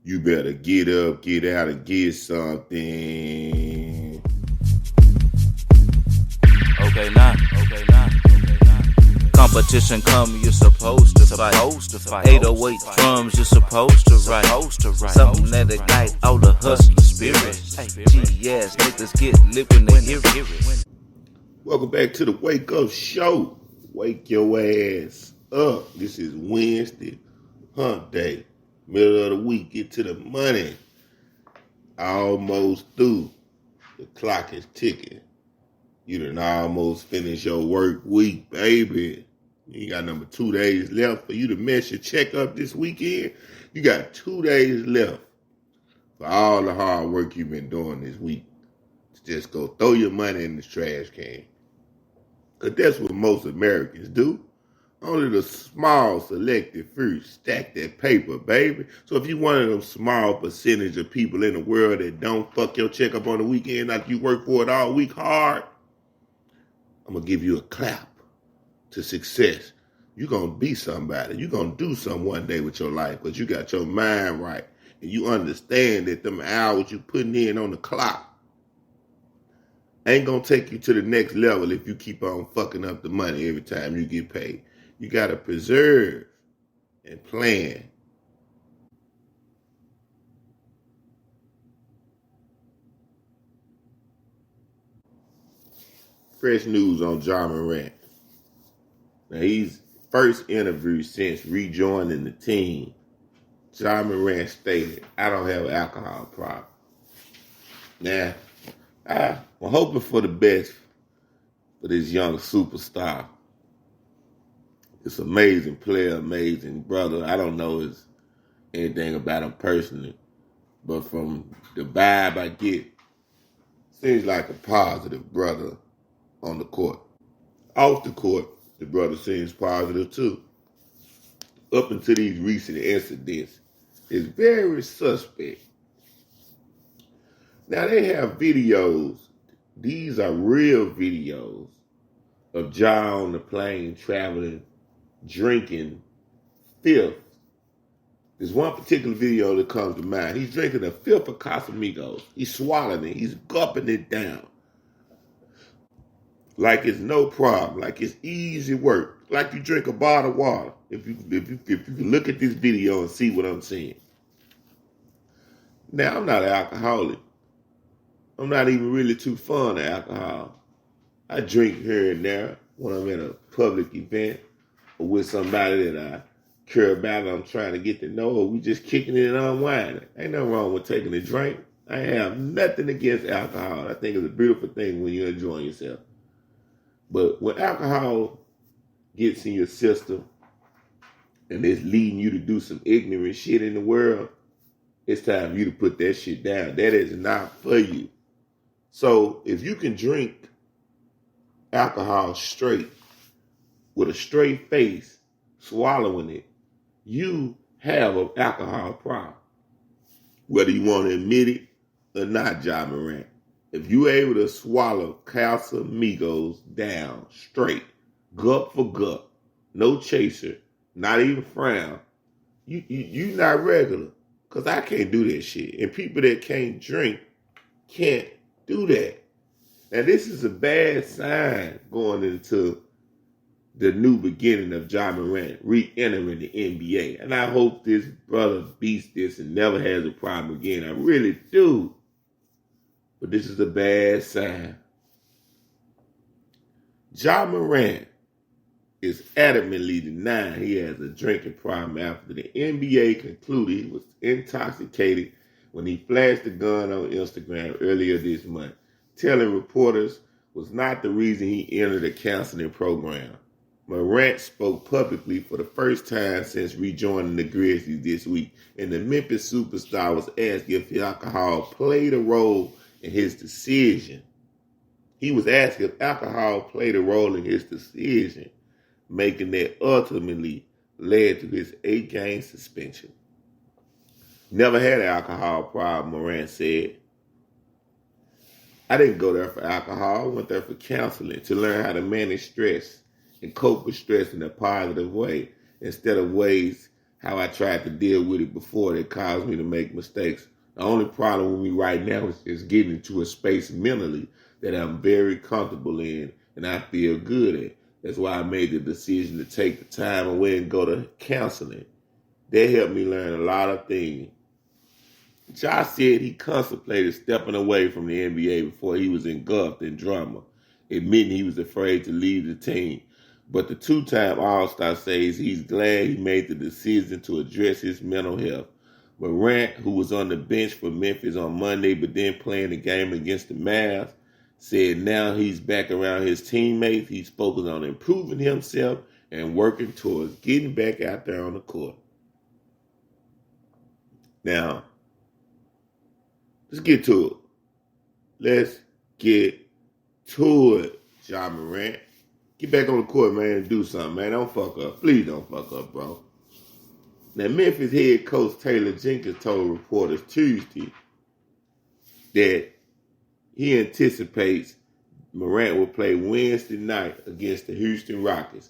You better get up, get out, and get something. Okay, now. Competition come, you're supposed to fight. 808 drums, you're supposed to write. Something that ignite all the hustler spirits. GS niggas get lit when they hear it. Welcome back to the Wake Up Show. Wake your ass up. This is Wednesday, hump day. Middle of the week, get to the money. Almost through. The clock is ticking. You done almost finished your work week, baby. You got number 2 days left for you to mess your check up this weekend. You got 2 days left for all the hard work you've been doing this week. Just go throw your money in the trash can. Because that's what most Americans do. Only the small selected few stack that paper, baby. So if you one of them small percentage of people in the world that don't fuck your check up on the weekend like you work for it all week hard, I'm going to give you a clap to success. You're going to be somebody. You're going to do something one day with your life because you got your mind right. And you understand that them hours you putting in on the clock ain't going to take you to the next level if you keep on fucking up the money every time you get paid. You got to preserve and plan. Fresh news on Morant. Now, he's first interview since rejoining the team. Morant stated, "I don't have an alcohol problem." Now, I'm hoping for the best for this young superstar. It's an amazing player, amazing brother. I don't know anything about him personally, but from the vibe I get, seems like a positive brother on the court. Off the court, the brother seems positive too. Up until these recent incidents, it's very suspect. Now they have videos. These are real videos of Ja on the plane traveling, drinking fifth. There's one particular video that comes to mind. He's drinking a fifth of Casamigos. He's swallowing it. He's gulping it down. Like it's no problem. Like it's easy work. Like you drink a bottle of water. If you look at this video and see what I'm saying. Now, I'm not an alcoholic. I'm not even really too fond of alcohol. I drink here and there when I'm at a public event or with somebody that I care about, I'm trying to get to know, or we just kicking it and unwinding. Ain't nothing wrong with taking a drink. I have nothing against alcohol. I think it's a beautiful thing when you're enjoying yourself. But when alcohol gets in your system and it's leading you to do some ignorant shit in the world, it's time for you to put that shit down. That is not for you. So if you can drink alcohol straight, with a straight face, swallowing it, you have an alcohol problem. Whether you want to admit it or not, Ja Morant. If you're able to swallow Casamigos down straight, gut for gut, no chaser, not even frown, you not regular. Because I can't do that shit. And people that can't drink can't do that. Now, this is a bad sign going into the new beginning of Ja Morant re-entering the NBA. And I hope this brother beats this and never has a problem again. I really do. But this is a bad sign. Ja Morant is adamantly denying he has a drinking problem after the NBA concluded he was intoxicated when he flashed the gun on Instagram earlier this month, telling reporters was not the reason he entered a counseling program. Morant spoke publicly for the first time since rejoining the Grizzlies this week, and the Memphis superstar was asked if alcohol played a role in his decision. He was asked if alcohol played a role in his decision, making that ultimately led to his 8-game suspension. Never had an alcohol problem, Morant said. I didn't go there for alcohol. I went there for counseling to learn how to manage stress and cope with stress in a positive way instead of ways how I tried to deal with it before that caused me to make mistakes. The only problem with me right now is getting into a space mentally that I'm very comfortable in and I feel good at. That's why I made the decision to take the time away and go to counseling. That helped me learn a lot of things. Josh said he contemplated stepping away from the NBA before he was engulfed in drama, admitting he was afraid to leave the team. But the two-time All-Star says he's glad he made the decision to address his mental health. Morant, who was on the bench for Memphis on Monday but then playing the game against the Mavs, said now he's back around his teammates. He's focused on improving himself and working towards getting back out there on the court. Now, let's get to it. Let's get to it, Ja Morant. Get back on the court, man, and do something, man. Don't fuck up. Please don't fuck up, bro. Now, Memphis head coach Taylor Jenkins told reporters Tuesday that he anticipates Morant will play Wednesday night against the Houston Rockets.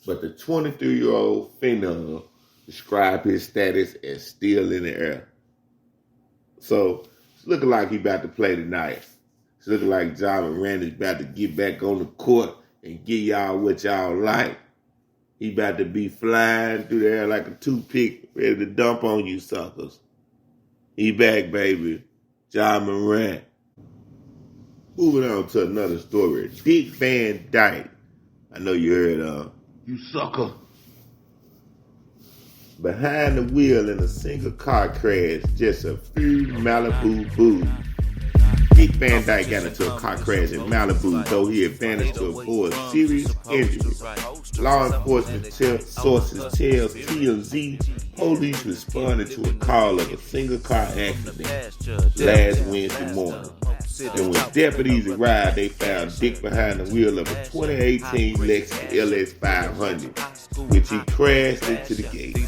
But the 23-year-old phenom described his status as still in the air. So, it's looking like he's about to play tonight. It's looking like Ja Morant is about to get back on the court and give y'all what y'all like. He about to be flying through there like a toothpick, ready to dump on you suckers. He back, baby. Ja Morant. Moving on to another story. Dick Van Dyke. I know you heard you sucker. Behind the wheel in a single car crash, just a few Malibu booze. Dick Van Dyke got into a car crash in Malibu, though he had managed to avoid serious injury. Law enforcement sources tell TMZ police responded to a call of a single car accident last Wednesday morning. And when deputies arrived, they found Dick behind the wheel of a 2018 Lexus LS 500, which he crashed into the gate.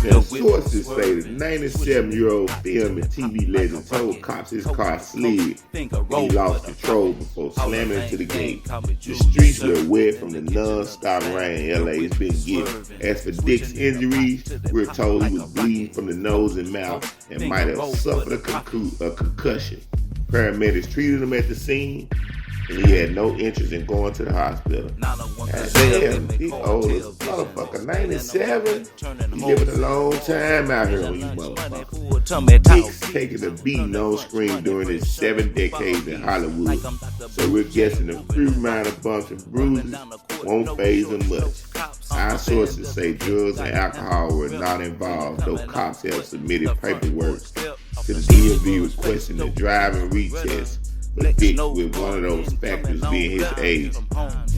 Now, sources say the 97-year-old film and TV legend told cops his car slid and he lost control before slamming into the gate. The streets were wet from the non-stop rain LA has been getting. As for Dick's injuries, we're told he was bleeding from the nose and mouth and might have suffered a concussion. Paramedics treated him at the scene, and he had no interest in going to the hospital. Damn, he's old as motherfucker, 97. He living a long time out here on you motherfuckers. Dick's taking a beating on screen during his 7 decades in Hollywood, so we're guessing a few minor bumps and bruises won't faze him much. Our sources say drugs and alcohol were not involved, though cops have submitted paperwork to the DMV requesting a driving retest for Dick, with one of those factors being his age.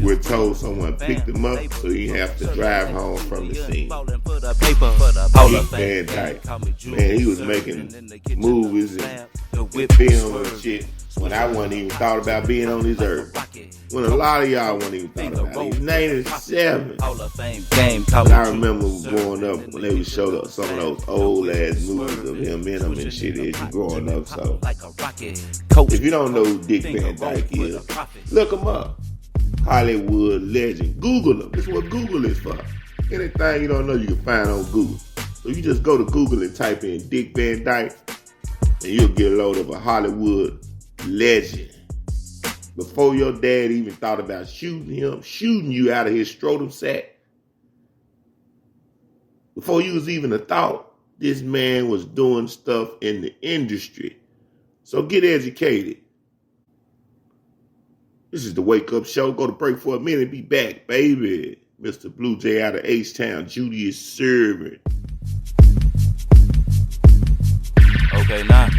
We're told someone picked him up, so he have to drive home from the scene. Dick Van Dyke, man, he was making movies and film and shit when I wasn't even thought about being on this earth. When a lot of y'all wasn't even thought about it. He's 97. And I remember growing up when they would show up some of those old ass movies of him in them and shit as you growing up. So if you don't know who Dick Van Dyke is, look him up. Hollywood legend. Google him. This is what Google is for. Anything you don't know you can find on Google. So you just go to Google and type in Dick Van Dyke and you'll get a load of a Hollywood legend. Before your dad even thought about shooting you out of his scrotum sack, before you was even a thought, this man was doing stuff in the industry. So get educated. This is the Wake Up Show. Go to break for a minute. Be back, baby. Mr. Blue Jay out of H-Town. Judy is serving. Okay, now.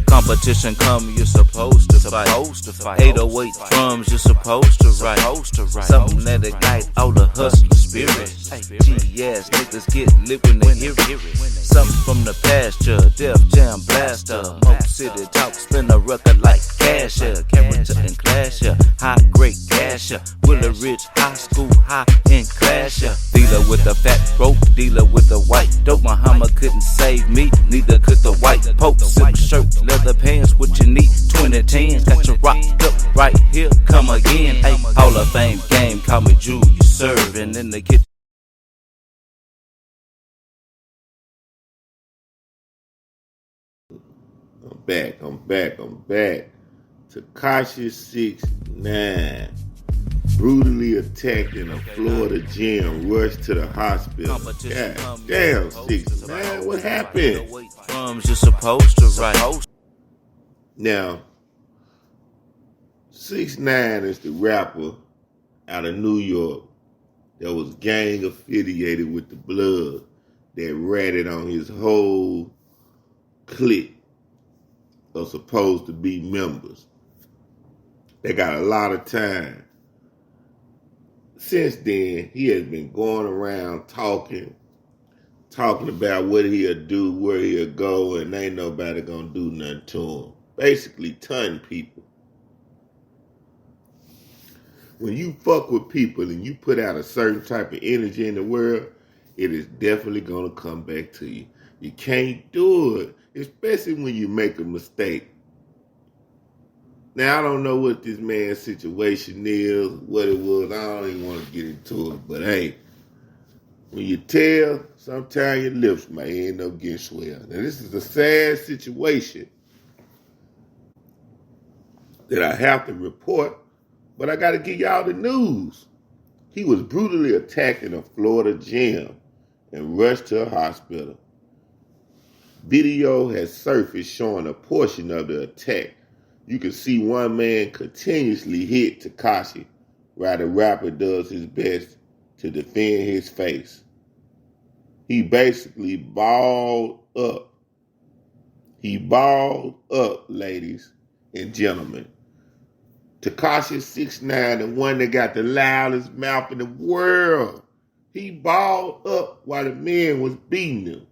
Competition come, you're supposed to fight. 808 drums, you're supposed to write. Something that ignite all the hustler spirit. G-ass niggas get lit when they hear it. Something from the pasture, Def Jam Blaster. Mo City talk, spin a record like cash, yeah. Character and class, yeah. High grade cash, yeah. With a rich high school, high in class, yeah. Dealer with the fat rope, dealer with the white dope. Muhammad couldn't save me, neither could the white pope. Silk shirt, leather pants, what you need, 2010s. Got your rock up right here, come again. Hey, Hall of Fame game, call me Julius serving in the kitchen. I'm back. Tekashi 6ix9ine brutally attacked in a Florida gym, rushed to the hospital. God damn, 6ix9ine, what happened? Drums you're supposed to write. Now, 6ix9ine is the rapper out of New York that was gang affiliated with the Blood that ratted on his whole clique of supposed to be members. They got a lot of time. Since then, he has been going around talking about what he'll do, where he'll go, and ain't nobody gonna do nothing to him. Basically, ton people. When you fuck with people and you put out a certain type of energy in the world, it is definitely gonna come back to you. You can't do it, especially when you make a mistake. Now, I don't know what this man's situation is, what it was. I don't even want to get into it. But, hey, when you tell, sometimes your lips might end up getting swelled. Now, this is a sad situation that I have to report, but I got to give y'all the news. He was brutally attacked in a Florida gym and rushed to a hospital. Video has surfaced showing a portion of the attack. You can see one man continuously hit Tekashi while the rapper does his best to defend his face. He basically balled up. He balled up, ladies and gentlemen. Tekashi 6ix9ine, the one that got the loudest mouth in the world. He balled up while the man was beating him.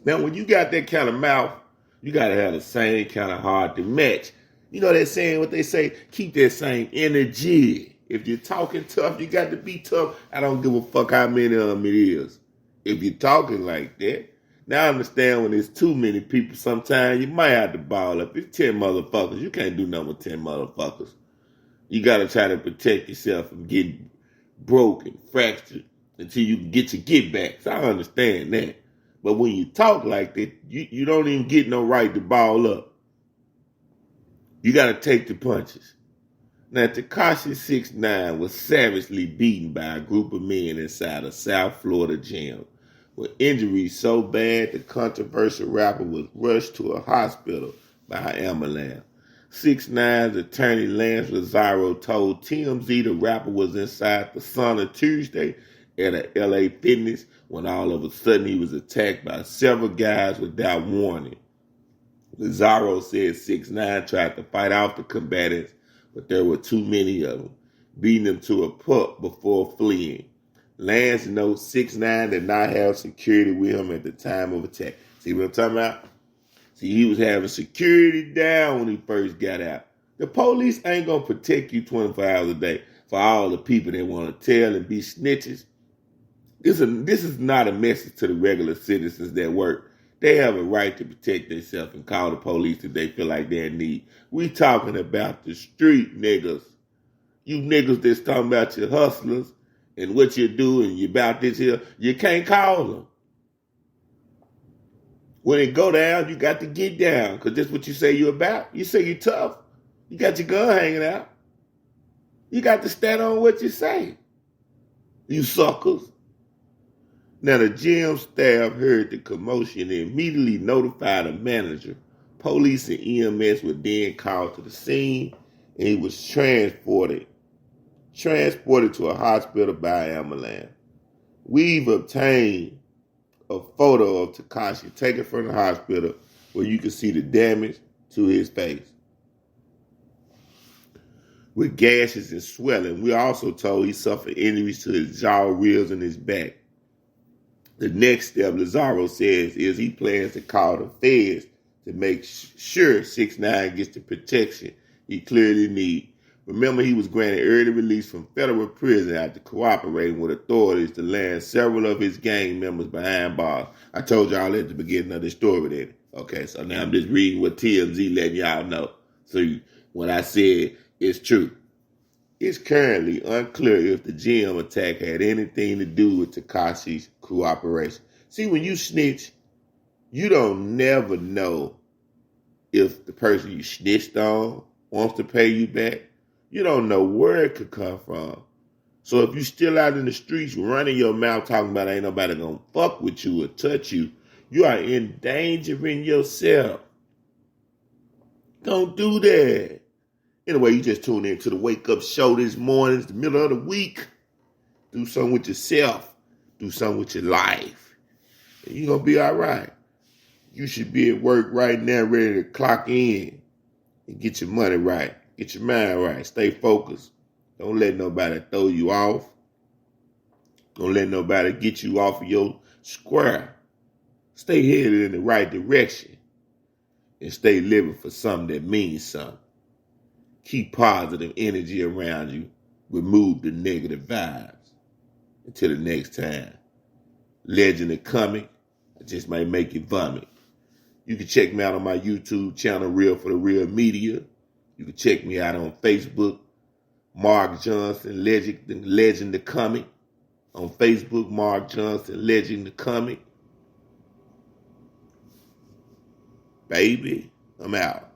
Now, when you got that kind of mouth, you got to have the same kind of heart to match. You know that saying, what they say, keep that same energy. If you're talking tough, you got to be tough. I don't give a fuck how many of them it is. If you're talking like that. Now I understand when there's too many people, sometimes you might have to ball up. It's 10 motherfuckers. You can't do nothing with 10 motherfuckers. You got to try to protect yourself from getting broken, fractured, until you can get your get back. So I understand that. But when you talk like that, you don't even get no right to ball up. You got to take the punches. Now, Tekashi 6ix9ine was savagely beaten by a group of men inside a South Florida gym. With injuries so bad, the controversial rapper was rushed to a hospital by ambulance. 6ix9ine's attorney Lance Lazaro told TMZ the rapper was inside the sauna Tuesday at a LA Fitness when all of a sudden he was attacked by several guys without warning. Lazaro said 6ix9ine tried to fight off the combatants, but there were too many of them, beating them to a pulp before fleeing. Lance notes 6ix9ine did not have security with him at the time of attack. See what I'm talking about? See, he was having security down when he first got out. The police ain't going to protect you 24 hours a day for all the people that want to tell and be snitches. This is not a message to the regular citizens that work. They have a right to protect themselves and call the police if they feel like they're in need. We talking about the street niggas. You niggas that's talking about your hustlers and what you do and you about this here, you can't call them. When it go down, you got to get down because that's what you say you're about. You say you're tough. You got your gun hanging out. You got to stand on what you say. You suckers. Now, the gym staff heard the commotion and immediately notified a manager. Police and EMS were then called to the scene, and he was transported to a hospital by ambulance. We've obtained a photo of Tekashi taken from the hospital where you can see the damage to his face with gashes and swelling. We also told he suffered injuries to his jaw, ribs, and his back. The next step, Lazaro says, is he plans to call the feds to make sure 6ix9ine gets the protection he clearly needs. Remember, he was granted early release from federal prison after cooperating with authorities to land several of his gang members behind bars. I told y'all at the beginning of the story that. Okay, so now I'm just reading what TMZ letting y'all know. So when I said it's true. It's currently unclear if the gym attack had anything to do with Tekashi's cooperation. See, when you snitch, you don't never know if the person you snitched on wants to pay you back. You don't know where it could come from. So if you still out in the streets running your mouth talking about ain't nobody gonna fuck with you or touch you, you are endangering yourself. Don't do that. Anyway, you just tuned in to the Wake Up Show this morning. It's the middle of the week. Do something with yourself. Do something with your life. And you're going to be all right. You should be at work right now ready to clock in and get your money right. Get your mind right. Stay focused. Don't let nobody throw you off. Don't let nobody get you off of your square. Stay headed in the right direction. And stay living for something that means something. Keep positive energy around you. Remove the negative vibes. Until the next time. Legend of Comic. I just might make you vomit. You can check me out on my YouTube channel, Real for the Real Media. You can check me out on Facebook, Mark Johnson, Legend of Comic. On Facebook, Mark Johnson, Legend of Comic. Baby, I'm out.